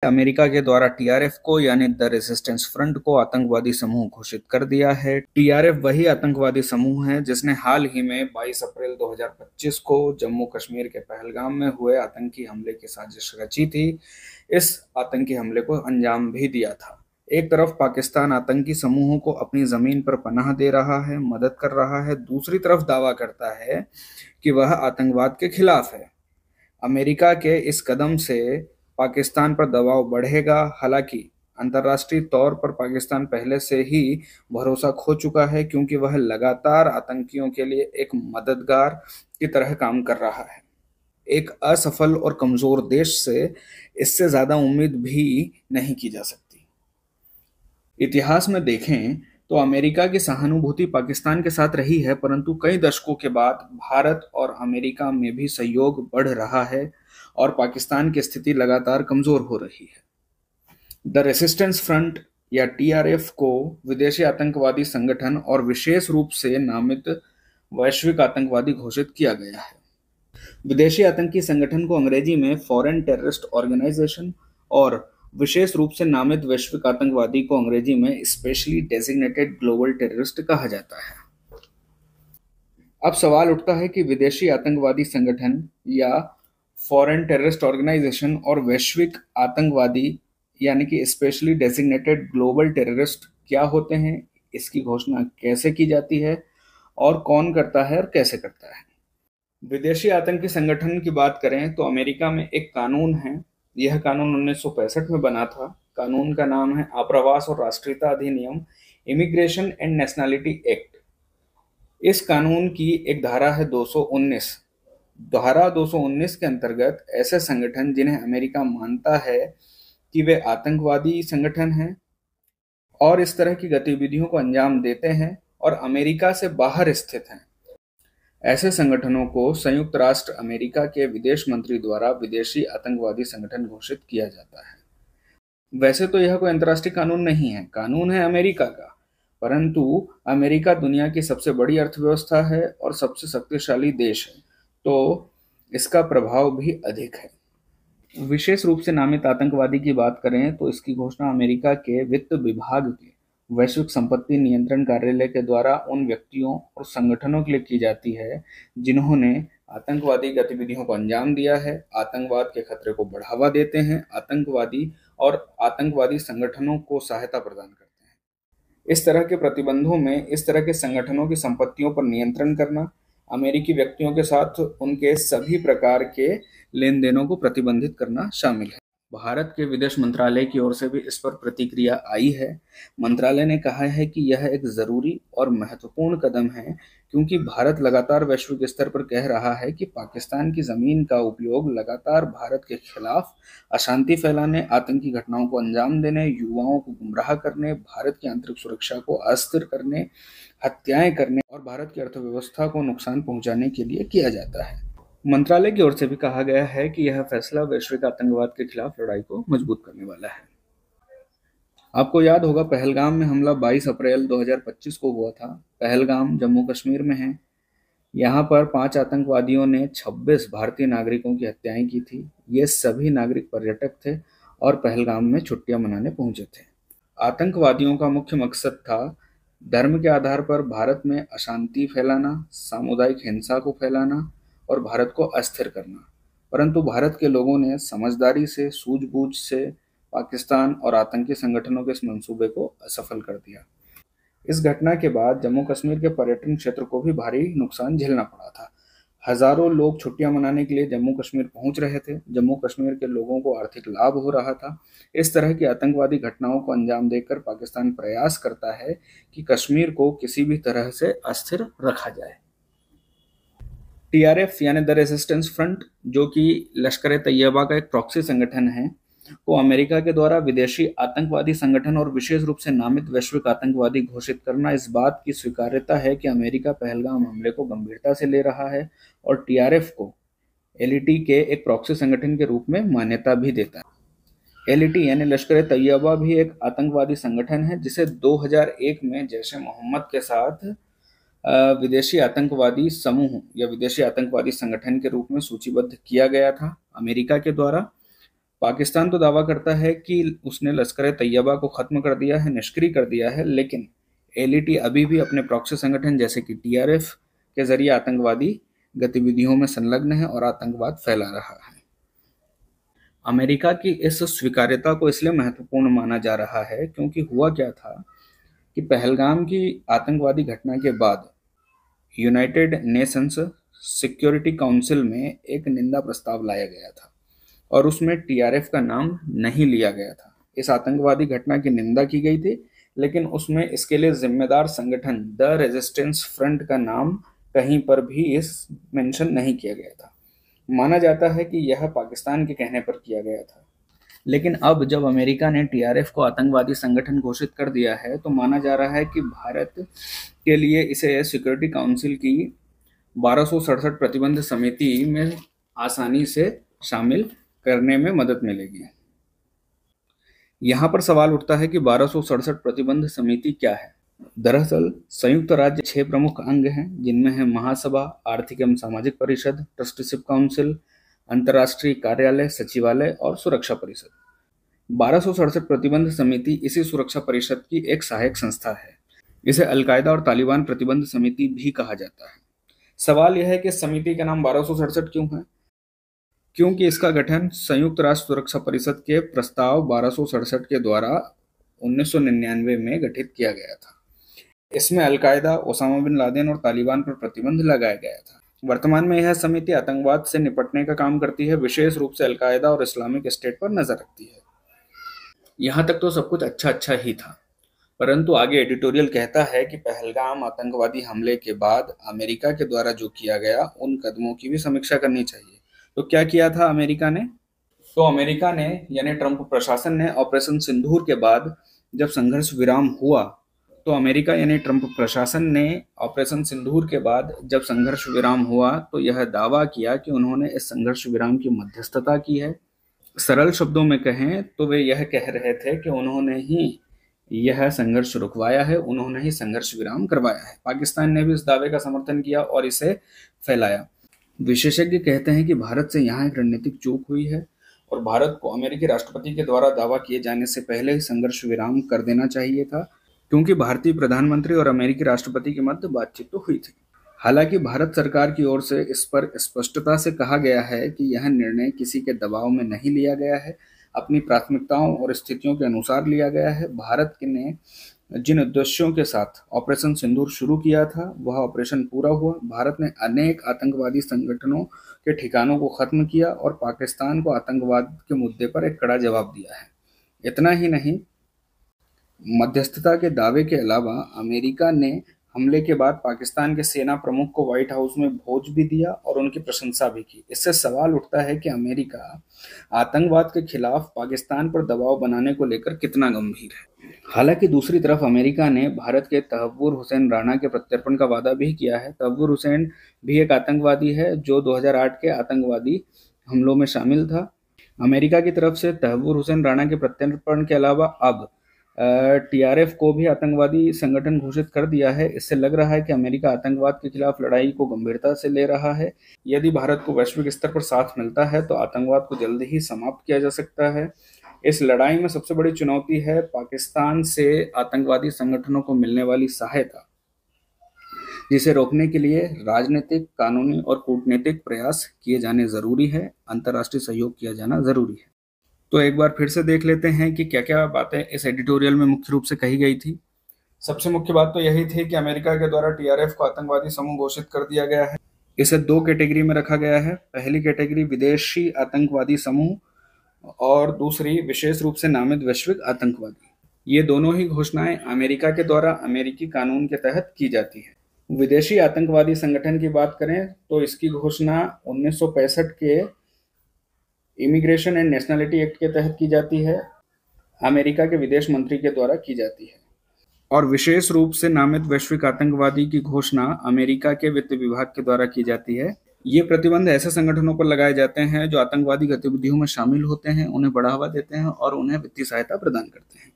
America के द्वारा TRF को यानी द रेजिस्टेंस फ्रंट को आतंकवादी समूह घोषित कर दिया है। टीआरएफ वही आतंकवादी समूह है जिसने हाल ही में 22 अप्रैल 2025 को जम्मू कश्मीर के पहलगाम में हुए आतंकी हमले की साजिश रची थी। इस आतंकी हमले को अंजाम भी दिया था। एक तरफ पाकिस्तान आतंकी समूहों को अपनी जमीन पर पनाह दे रहा है, मदद कर रहा है, दूसरी तरफ दावा करता है कि वह आतंकवाद के खिलाफ है। अमेरिका के इस कदम से पाकिस्तान पर दबाव बढ़ेगा। हालांकि अंतर्राष्ट्रीय तौर पर पाकिस्तान पहले से ही भरोसा खो चुका है, क्योंकि वह लगातार आतंकियों के लिए एक मददगार की तरह काम कर रहा है। एक असफल और कमजोर देश से इससे ज्यादा उम्मीद भी नहीं की जा सकती। इतिहास में देखें तो अमेरिका की सहानुभूति पाकिस्तान के साथ रही है, परंतु कई दशकों के बाद भारत और अमेरिका में भी सहयोग बढ़ रहा है और पाकिस्तान की स्थिति लगातार कमजोर हो रही है। द रेसिस्टेंस फ्रंट या टीआरएफ को विदेशी आतंकवादी संगठन और विशेष रूप से नामित वैश्विक आतंकवादी घोषित किया गया है। विदेशी आतंकी संगठन को अंग्रेजी में फॉरेन टेररिस्ट ऑर्गेनाइजेशन और विशेष रूप से नामित वैश्विक आतंकवादी को अंग्रेजी में स्पेशली डेजिग्नेटेड ग्लोबल टेररिस्ट कहा जाता है। अब सवाल उठता है कि विदेशी आतंकवादी संगठन या फॉरेन टेररिस्ट ऑर्गेनाइजेशन और वैश्विक आतंकवादी यानी कि स्पेशली डेजिग्नेटेड ग्लोबल टेररिस्ट क्या होते हैं, इसकी घोषणा कैसे की जाती है और कौन करता है और कैसे करता है। विदेशी आतंकी संगठन की बात करें तो अमेरिका में एक कानून है। यह कानून 1965 में बना था। कानून का नाम है आप्रवास और राष्ट्रीयता अधिनियम, इमिग्रेशन एंड नेशनैलिटी एक्ट। इस कानून की एक धारा है 219। धारा 219 के अंतर्गत ऐसे संगठन जिन्हें अमेरिका मानता है कि वे आतंकवादी संगठन हैं और इस तरह की गतिविधियों को अंजाम देते हैं और अमेरिका से बाहर स्थित हैं, ऐसे संगठनों को संयुक्त राष्ट्र अमेरिका के विदेश मंत्री द्वारा विदेशी आतंकवादी संगठन घोषित किया जाता है। वैसे तो यह कोई अंतर्राष्ट्रीय कानून नहीं है, कानून है अमेरिका का, परंतु अमेरिका दुनिया की सबसे बड़ी अर्थव्यवस्था है और सबसे शक्तिशाली देश है, तो इसका प्रभाव भी अधिक है। विशेष रूप से नामित आतंकवादी की बात करें तो इसकी घोषणा अमेरिका के वित्त विभाग के वैश्विक संपत्ति नियंत्रण कार्यालय के द्वारा उन व्यक्तियों और संगठनों के लिए की जाती है जिन्होंने आतंकवादी गतिविधियों को अंजाम दिया है, आतंकवाद के खतरे को बढ़ावा देते हैं, आतंकवादी और आतंकवादी संगठनों को सहायता प्रदान करते हैं। इस तरह के प्रतिबंधों में इस तरह के संगठनों की संपत्तियों पर नियंत्रण करना, अमेरिकी व्यक्तियों के साथ उनके सभी प्रकार के लेन देनों को प्रतिबंधित करना शामिल है। भारत के विदेश मंत्रालय की ओर से भी इस पर प्रतिक्रिया आई है। मंत्रालय ने कहा है कि यह एक जरूरी और महत्वपूर्ण कदम है, क्योंकि भारत लगातार वैश्विक स्तर पर कह रहा है कि पाकिस्तान की जमीन का उपयोग लगातार भारत के खिलाफ अशांति फैलाने, आतंकी घटनाओं को अंजाम देने, युवाओं को गुमराह करने, भारत की आंतरिक सुरक्षा को अस्थिर करने, हत्याएं करने और भारत की अर्थव्यवस्था को नुकसान पहुंचाने के लिए किया जाता है। मंत्रालय की ओर से भी कहा गया है कि यह फैसला वैश्विक आतंकवाद के खिलाफ लड़ाई को मजबूत करने वाला है। आपको याद होगा पहलगाम में हमला 22 अप्रैल 2025 को हुआ था। पहलगाम जम्मू कश्मीर में है। यहाँ पर 5 आतंकवादियों ने 26 भारतीय नागरिकों की हत्याएं की थी। ये सभी नागरिक पर्यटक थे और पहलगाम में छुट्टियां मनाने पहुंचे थे। आतंकवादियों का मुख्य मकसद था धर्म के आधार पर भारत में अशांति फैलाना, सामुदायिक हिंसा को फैलाना और भारत को अस्थिर करना। परंतु भारत के लोगों ने समझदारी से, सूझबूझ से पाकिस्तान और आतंकी संगठनों के इस मंसूबे को असफल कर दिया। इस घटना के बाद जम्मू कश्मीर के पर्यटन क्षेत्र को भी भारी नुकसान झेलना पड़ा था। हजारों लोग छुट्टियां मनाने के लिए जम्मू कश्मीर पहुंच रहे थे। जम्मू कश्मीर के लोगों को आर्थिक लाभ हो रहा था। इस तरह की आतंकवादी घटनाओं को अंजाम देकर पाकिस्तान प्रयास करता है कि कश्मीर को किसी भी तरह से अस्थिर रखा जाए। टीआरएफ यानी द रेजिस्टेंस फ्रंट, जो कि लश्कर ए तैयबा का एक प्रॉक्सी संगठन है, को अमेरिका के द्वारा विदेशी आतंकवादी संगठन और विशेष रूप से नामित वैश्विक आतंकवादी घोषित करना इस बात की स्वीकार्यता है कि अमेरिका पहलगाम हमले को गंभीरता से ले रहा है और टीआरएफ को एलईटी के एक प्रॉक्सी संगठन के रूप में मान्यता भी देता है। एलईटी यानी लश्कर ए तैयबा भी एक आतंकवादी संगठन है जिसे 2001 में जैश ए मोहम्मद के साथ विदेशी आतंकवादी समूह या विदेशी आतंकवादी संगठन के रूप में सूचीबद्ध किया गया था अमेरिका के द्वारा। पाकिस्तान तो दावा करता है कि उसने लश्कर तैयबा को खत्म कर दिया है, निष्क्रिय कर दिया है, लेकिन एलईटी अभी भी अपने प्रॉक्सी संगठन जैसे कि टीआरएफ के जरिए आतंकवादी गतिविधियों में संलग्न है और आतंकवाद फैला रहा है। अमेरिका की इस स्वीकार्यता को इसलिए महत्वपूर्ण माना जा रहा है क्योंकि हुआ क्या था कि पहलगाम की आतंकवादी घटना के बाद यूनाइटेड नेशंस सिक्योरिटी काउंसिल में एक निंदा प्रस्ताव लाया गया था और उसमें टीआरएफ का नाम नहीं लिया गया था। इस आतंकवादी घटना की निंदा की गई थी, लेकिन उसमें इसके लिए जिम्मेदार संगठन द रेजिस्टेंस फ्रंट का नाम कहीं पर भी इस मेंशन नहीं किया गया था। माना जाता है कि यह पाकिस्तान के कहने पर किया गया था, लेकिन अब जब अमेरिका ने टीआरएफ को आतंकवादी संगठन घोषित कर दिया है तो माना जा रहा है कि भारत के लिए इसे सिक्योरिटी काउंसिल की 1267 प्रतिबंध समिति में आसानी से शामिल करने में मदद मिलेगी। यहाँ पर सवाल उठता है कि 1267 प्रतिबंध समिति क्या है। दरअसल संयुक्त राज्य 6 प्रमुख अंग हैं, जिनमें है महासभा, आर्थिक एवं सामाजिक परिषद, ट्रस्टीशिप काउंसिल, अंतर्राष्ट्रीय कार्यालय, सचिवालय और सुरक्षा परिषद। 1267 प्रतिबंध समिति इसी सुरक्षा परिषद की एक सहायक संस्था है। इसे अलकायदा और तालिबान प्रतिबंध समिति भी कहा जाता है। सवाल यह है कि समिति का नाम 1267 क्यों है? क्योंकि इसका गठन संयुक्त राष्ट्र सुरक्षा परिषद के प्रस्ताव 1267 के द्वारा 1999 में गठित किया गया था। इसमें अलकायदा, ओसामा बिन लादेन और तालिबान पर प्रतिबंध लगाया गया था। वर्तमान में यह समिति आतंकवाद से निपटने का काम करती है, विशेष रूप से अलकायदा और इस्लामिक स्टेट पर नजर रखती है। यहाँ तक तो सब कुछ अच्छा ही था, परंतु आगे एडिटोरियल कहता है कि पहलगाम आतंकवादी हमले के बाद अमेरिका के द्वारा जो किया गया उन कदमों की भी समीक्षा करनी चाहिए। तो क्या किया था अमेरिका ने? तो अमेरिका ने यानी ट्रंप प्रशासन ने ऑपरेशन सिंदूर के बाद जब संघर्ष विराम हुआ, तो अमेरिका यानी ट्रंप प्रशासन ने ऑपरेशन सिंदूर के बाद जब संघर्ष विराम हुआ तो यह दावा किया कि उन्होंने इस संघर्ष विराम की मध्यस्थता की है। सरल शब्दों में कहें तो वे यह कह रहे थे कि उन्होंने ही यह संघर्ष रुकवाया है, उन्होंने ही संघर्ष विराम करवाया है। पाकिस्तान ने भी इस दावे का समर्थन किया और इसे फैलाया। विशेषज्ञ कहते हैं कि भारत से यहाँ एक रणनीतिक चूक हुई है और भारत को अमेरिकी राष्ट्रपति के द्वारा दावा किए जाने से पहले ही संघर्ष विराम कर देना चाहिए था, क्योंकि भारतीय प्रधानमंत्री और अमेरिकी राष्ट्रपति के मध्य बातचीत तो हुई थी। हालांकि भारत सरकार की ओर से इस पर स्पष्टता से कहा गया है कि यह निर्णय किसी के दबाव में नहीं लिया गया है, अपनी प्राथमिकताओं और स्थितियों के अनुसार लिया गया है। भारत ने जिन उद्देश्यों के साथ ऑपरेशन सिंदूर शुरू किया था वह ऑपरेशन पूरा हुआ। भारत ने अनेक आतंकवादी संगठनों के ठिकानों को खत्म किया और पाकिस्तान को आतंकवाद के मुद्दे पर एक कड़ा जवाब दिया है। इतना ही नहीं, मध्यस्थता के दावे के अलावा अमेरिका ने हमले के बाद पाकिस्तान के सेना प्रमुख को व्हाइट हाउस में भोज भी दिया और उनकी प्रशंसा भी की। इससे सवाल उठता है कि अमेरिका आतंकवाद के खिलाफ पाकिस्तान पर दबाव बनाने को लेकर कितना गंभीर है। हालांकि दूसरी तरफ अमेरिका ने भारत के तहव्वुर हुसैन राणा के प्रत्यर्पण का वादा भी किया है। तहव्वुर हुसैन भी एक आतंकवादी है जो 2008 के आतंकवादी हमलों में शामिल था। अमेरिका की तरफ से तहव्वुर हुसैन राणा के प्रत्यर्पण के अलावा अब टीआरएफ को भी आतंकवादी संगठन घोषित कर दिया है। इससे लग रहा है कि अमेरिका आतंकवाद के खिलाफ लड़ाई को गंभीरता से ले रहा है। यदि भारत को वैश्विक स्तर पर साथ मिलता है तो आतंकवाद को जल्द ही समाप्त किया जा सकता है। इस लड़ाई में सबसे बड़ी चुनौती है पाकिस्तान से आतंकवादी संगठनों को मिलने वाली सहायता, जिसे रोकने के लिए राजनीतिक, कानूनी और कूटनीतिक प्रयास किए जाने जरूरी है। अंतर्राष्ट्रीय सहयोग किया जाना जरूरी है। तो एक बार फिर से देख लेते हैं कि क्या क्या बातें इस एडिटोरियल में मुख्य रूप से कही गई थी। सबसे मुख्य बात तो यही थी कि अमेरिका के द्वारा टीआरएफ को आतंकवादी समूह घोषित कर दिया गया है। इसे 2 कैटेगरी में रखा गया है। पहली कैटेगरी विदेशी आतंकवादी समूह और दूसरी विशेष रूप से नामित वैश्विक आतंकवादी। ये दोनों ही घोषणाएं अमेरिका के द्वारा अमेरिकी कानून के तहत की जाती है। विदेशी आतंकवादी संगठन की बात करें तो इसकी घोषणा 1965 के इमिग्रेशन एंड नेशनलिटी एक्ट के तहत की जाती है, अमेरिका के विदेश मंत्री के द्वारा की जाती है। और विशेष रूप से नामित वैश्विक आतंकवादी की घोषणा अमेरिका के वित्त विभाग के द्वारा की जाती है। ये प्रतिबंध ऐसे संगठनों पर लगाए जाते हैं जो आतंकवादी गतिविधियों में शामिल होते हैं, उन्हें बढ़ावा देते हैं और उन्हें वित्तीय सहायता प्रदान करते हैं।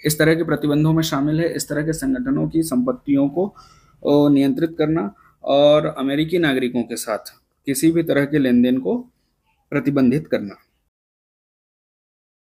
इस तरह के प्रतिबंधों में शामिल है इस तरह के संगठनों की संपत्तियों को नियंत्रित करना और अमेरिकी नागरिकों के साथ किसी भी तरह के लेन देन को प्रतिबंधित करना।